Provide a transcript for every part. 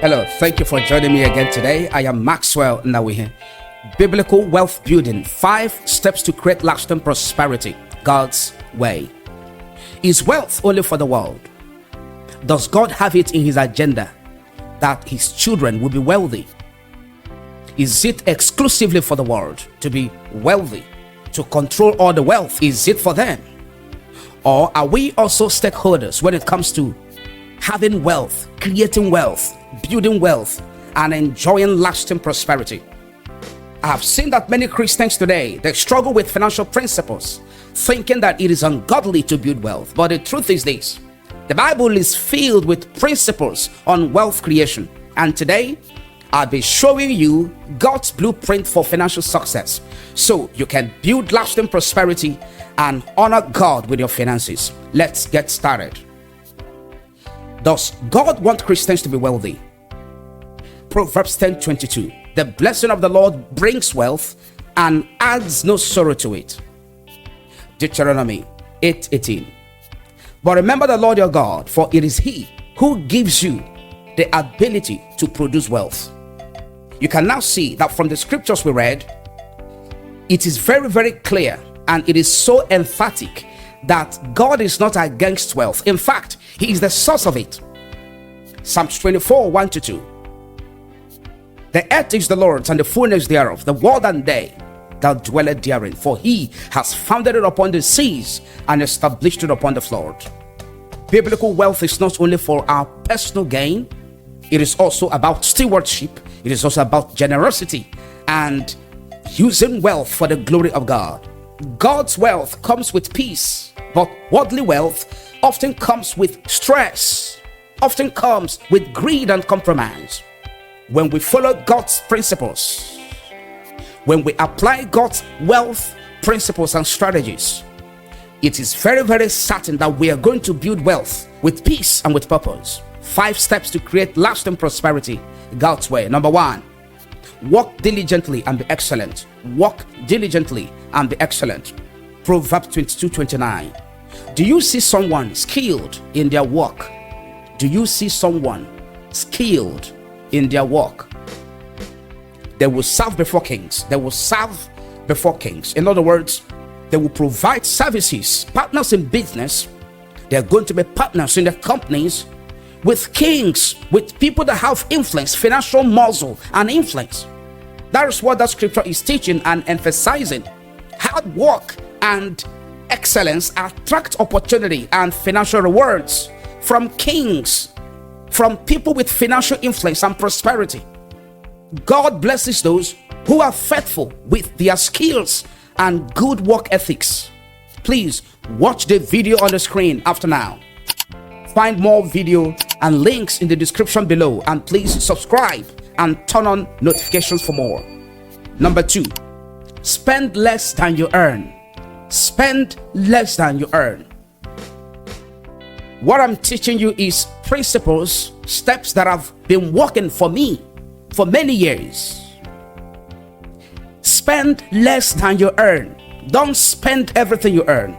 Hello, thank you for joining me again today. I am Maxwell Nawihe. Biblical wealth building, 5 steps to create lasting prosperity, God's way. Is wealth only for the world? Does God have it in his agenda that his children will be wealthy? Is it exclusively for the world to be wealthy, to control all the wealth? Is it for them? Or are we also stakeholders when it comes to having wealth, creating wealth, building wealth, and enjoying lasting prosperity? I have seen that many Christians today, they struggle with financial principles, thinking that it is ungodly to build wealth. But the truth is this: the Bible is filled with principles on wealth creation. And today, I'll be showing you God's blueprint for financial success, so you can build lasting prosperity and honor God with your finances. Let's get started. Does God want Christians to be wealthy? Proverbs 10:22. The blessing of the Lord brings wealth and adds no sorrow to it. Deuteronomy 8:18. But remember the Lord your God, for it is he who gives you the ability to produce wealth. You can now see that from the scriptures we read, it is very, very clear, and it is so emphatic that God is not against wealth. In fact, he is the source of it. Psalms 24:1-2. The earth is the Lord's and the fullness thereof, the world and they that dwelleth therein. For he has founded it upon the seas and established it upon the flood. Biblical wealth is not only for our personal gain, it is also about stewardship. It is also about generosity and using wealth for the glory of God. God's wealth comes with peace, but worldly wealth often comes with stress, often comes with greed and compromise. When we follow God's principles, when we apply God's wealth principles and strategies, it is very, very certain that we are going to build wealth with peace and with purpose. 5 steps to create lasting prosperity God's way. Number 1, work diligently and be excellent. Work diligently and be excellent. Proverbs 22:29. Do you see someone skilled in their work? Do you see someone skilled in their work? They will serve before kings. They will serve before kings. In other words, they will provide services, partners in business. They're going to be partners in their companies with kings, with people that have influence, financial muscle and influence. That is what that scripture is teaching and emphasizing. Hard work and excellence attract opportunity and financial rewards from kings, from people with financial influence and prosperity. God blesses those who are faithful with their skills and good work ethics. Please watch the video on the screen after now. Find more video and links in the description below, and please subscribe and turn on notifications for more. Number 2, spend less than you earn. Spend less than you earn. What I'm teaching you is principles, steps that have been working for me for many years. Spend less than you earn. Don't spend everything you earn.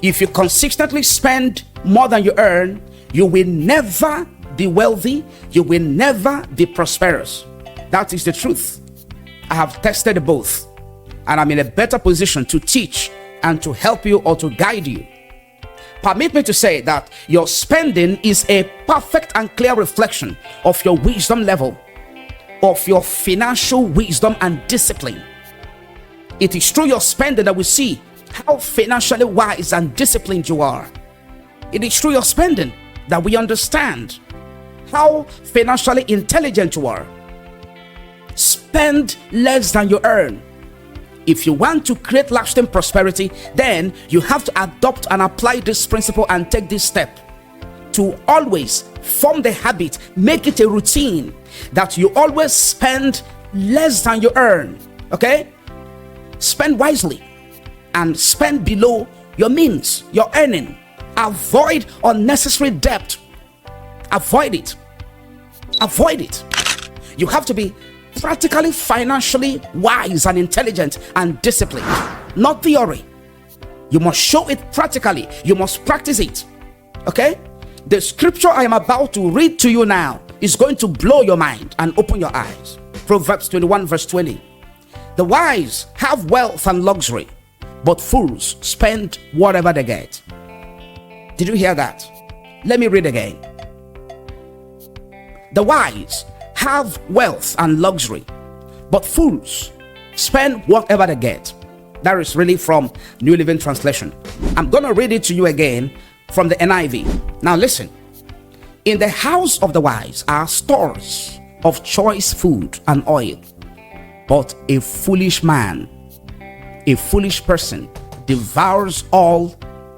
If you consistently spend more than you earn, you will never be wealthy. You will never be prosperous. That is the truth. I have tested both, and I'm in a better position to teach and to help you or to guide you. Permit me to say that your spending is a perfect and clear reflection of your wisdom level, of your financial wisdom and discipline. It is through your spending that we see how financially wise and disciplined you are. It is through your spending that we understand how financially intelligent you are. Spend less than you earn. If you want to create lasting prosperity, then you have to adopt and apply this principle and take this step to always form the habit, make it a routine that you always spend less than you earn. Okay? Spend wisely and spend below your means, your earning. Avoid unnecessary debt. Avoid it. Avoid it. You have to be practically financially wise and intelligent and disciplined, not theory. You must show it practically. You must practice it. Okay? The scripture I am about to read to you now is going to blow your mind and open your eyes. Proverbs 21 verse 20. The wise have wealth and luxury, but fools spend whatever they get. Did you hear that? Let me read again. The wise have wealth and luxury, but fools spend whatever they get. That is really from New Living Translation. I'm going to read it to you again from the NIV. Now listen. In the house of the wise are stores of choice food and oil, but a foolish man, a foolish person, devours all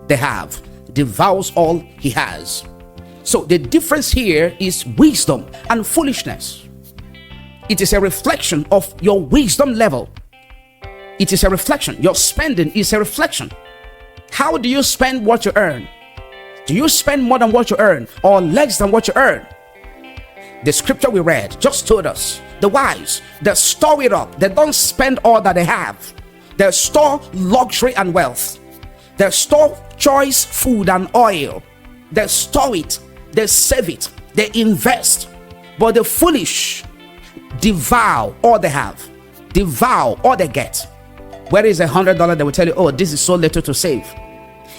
they have, devours all he has. So the difference here is wisdom and foolishness. It is a reflection of your wisdom level. It is a reflection. Your spending is a reflection. How do you spend what you earn? Do you spend more than what you earn or less than what you earn? The scripture we read just told us the wise, they store it up. They don't spend all that they have. They store luxury and wealth. They store choice food and oil. They store it. They save it. They invest. But the foolish devour all they have, devour all they get. Where is $100? They will tell you, oh, this is so little to save.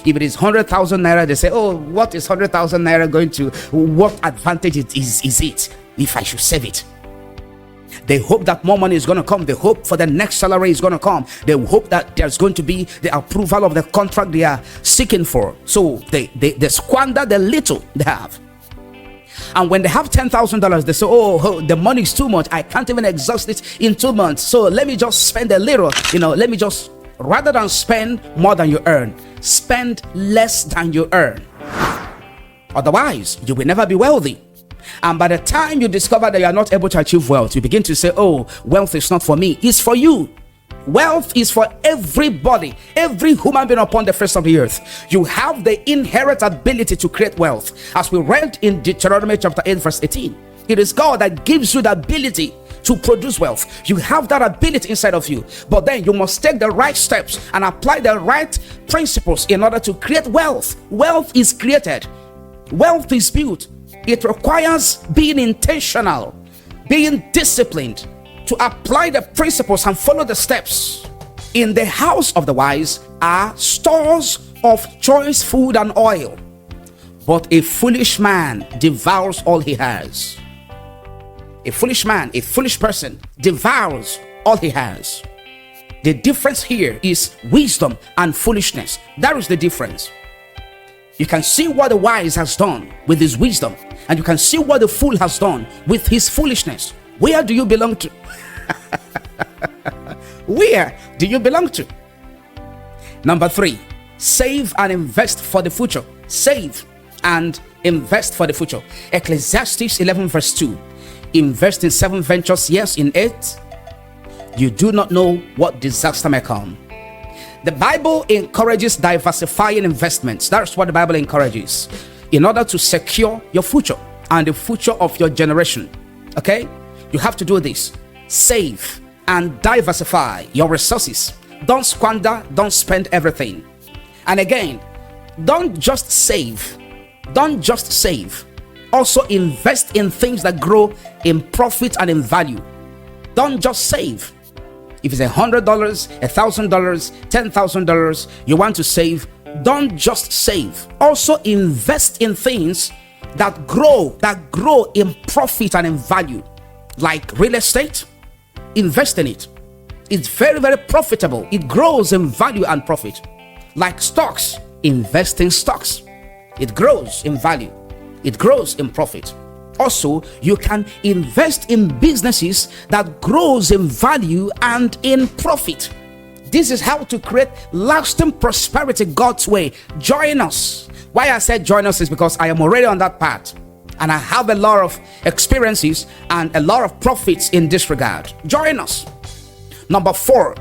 If it is 100,000 naira, they say, oh, what is 100,000 naira going to, what advantage is it if I should save it? They hope that more money is going to come. They hope for the next salary is going to come. They hope that there's going to be the approval of the contract they are seeking for. So they squander the little they have. And when they have $10,000, they say, oh, the money is too much. I can't even exhaust it in 2 months. So let me just spend a little, let me just, rather than spend more than you earn, spend less than you earn. Otherwise, you will never be wealthy. And by the time you discover that you are not able to achieve wealth, you begin to say, oh, wealth is not for me. It's for you. Wealth is for everybody, every human being upon the face of the earth. You have the inherent ability to create wealth. As we read in Deuteronomy chapter 8 verse 18, it is God that gives you the ability to produce wealth. You have that ability inside of you, but then you must take the right steps and apply the right principles in order to create wealth. Wealth is created. Wealth is built. It requires being intentional, being disciplined, to apply the principles and follow the steps. In the house of the wise are stores of choice food and oil, but a foolish man devours all he has. A foolish man, a foolish person devours all he has. The difference here is wisdom and foolishness. That is the difference. You can see what the wise has done with his wisdom, and you can see what the fool has done with his foolishness. Where do you belong to? Where do you belong to? Number 3, save and invest for the future. Save and invest for the future. Ecclesiastes 11 verse 2. Invest in 7 ventures, yes, in 8. You do not know what disaster may come. The Bible encourages diversifying investments. That's what the Bible encourages, in order to secure your future and the future of your generation. Okay? You have to do this. Save and diversify your resources. Don't squander, don't spend everything. And again, don't just save. Don't just save. Also invest in things that grow in profit and in value. Don't just save. If it's $100, $1,000, $10,000 you want to save, don't just save. Also invest in things that grow in profit and in value. Like real estate, invest in it. It's very, very profitable. It grows in value and profit. Like stocks, invest in stocks. It grows in value. It grows in profit. Also, you can invest in businesses that grows in value and in profit. This is how to create lasting prosperity God's way. Join us. Why I said join us is because I am already on that path, and I have a lot of experiences and a lot of profits in this regard. Join us. Number 4,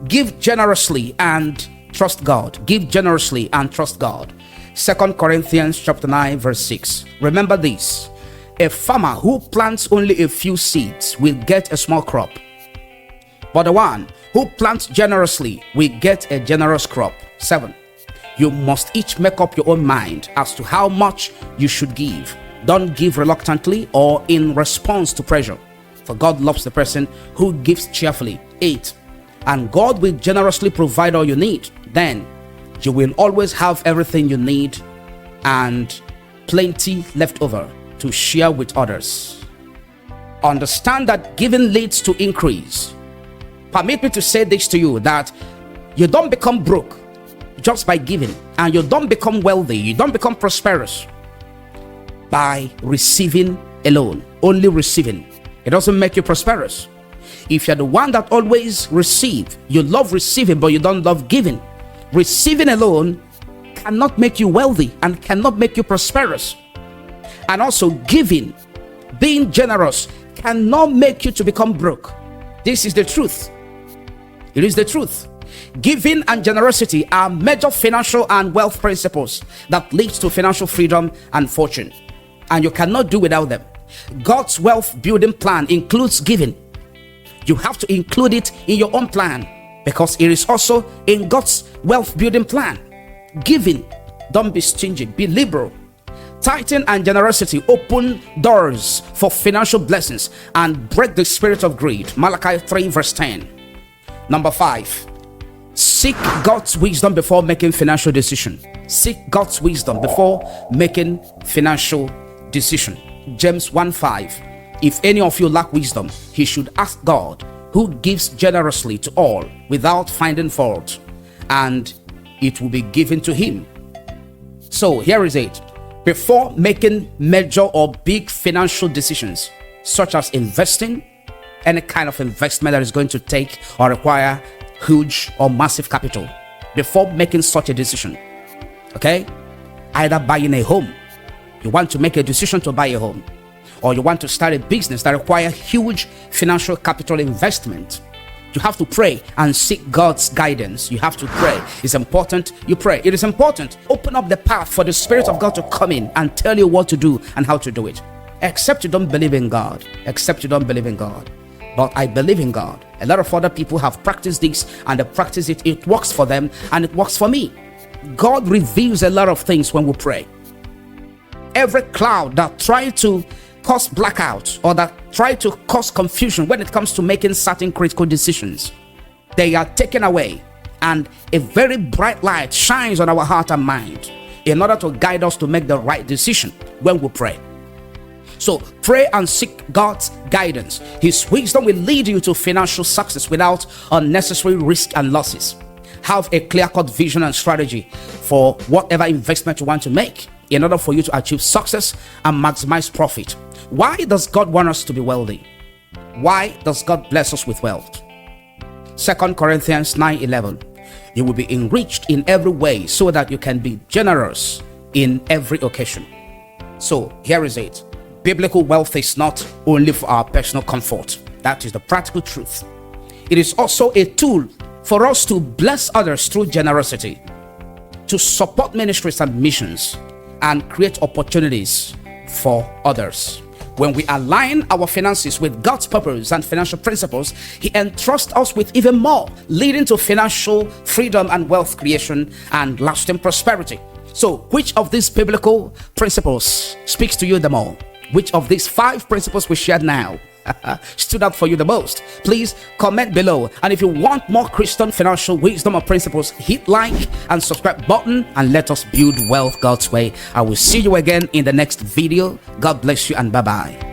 give generously and trust God. Give generously and trust God. 2 Corinthians chapter 9 verse 6. Remember this. A farmer who plants only a few seeds will get a small crop, but the one who plants generously will get a generous crop. 7. You must each make up your own mind as to how much you should give. Don't give reluctantly or in response to pressure, for God loves the person who gives cheerfully. 8. And God will generously provide all you need. Then you will always have everything you need and plenty left over to share with others. Understand that giving leads to increase. Permit me to say this to you, that you don't become broke just by giving, and you don't become wealthy, you don't become prosperous by receiving alone. Only receiving, it doesn't make you prosperous. If you're the one that always receive, you love receiving but you don't love giving, receiving alone cannot make you wealthy and cannot make you prosperous. And also giving, being generous, cannot make you to become broke. This is the truth. It is the truth. Giving and generosity are major financial and wealth principles that leads to financial freedom and fortune, and you cannot do without them. God's wealth building plan includes giving. You have to include it in your own plan because it is also in God's wealth building plan. Giving, don't be stingy, be liberal. Tithing and generosity open doors for financial blessings and break the spirit of greed. Malachi 3 verse 10. Number 5, seek God's wisdom before making financial decision. Seek God's wisdom before making financial decision. James 1:5. If any of you lack wisdom, he should ask God, who gives generously to all without finding fault, and it will be given to him. So here is it. Before making major or big financial decisions, such as investing, any kind of investment that is going to take or require huge or massive capital, before making such a decision, okay, either buying a home, you want to make a decision to buy a home, or you want to start a business that requires huge financial capital investment, you have to pray and seek God's guidance. You have to pray. It's important you pray. It is important. Open up the path for the Spirit of God to come in and tell you what to do and how to do it. Except you don't believe in God. Except you don't believe in God. But I believe in God. A lot of other people have practiced this and they practice it. It works for them and it works for me. God reveals a lot of things when we pray. Every cloud that tries to cause blackout or that try to cause confusion when it comes to making certain critical decisions, they are taken away, and a very bright light shines on our heart and mind in order to guide us to make the right decision when we pray. So pray and seek God's guidance. His wisdom will lead you to financial success without unnecessary risk and losses. Have a clear-cut vision and strategy for whatever investment you want to make in order for you to achieve success and maximize profit. Why does God want us to be wealthy? Why does God bless us with wealth? 2 Corinthians 9:11. You will be enriched in every way so that you can be generous in every occasion. So here is it. Biblical wealth is not only for our personal comfort. That is the practical truth. It is also a tool for us to bless others through generosity, to support ministries and missions, and create opportunities for others. When we align our finances with God's purpose and financial principles, He entrusts us with even more, leading to financial freedom and wealth creation and lasting prosperity. So, which of these biblical principles speaks to you the more? Which of these 5 principles we shared now stood out for you the most? Please comment below. And if you want more Christian financial wisdom or principles, hit like and subscribe button and let us build wealth God's way. I will see you again in the next video. God bless you and bye-bye.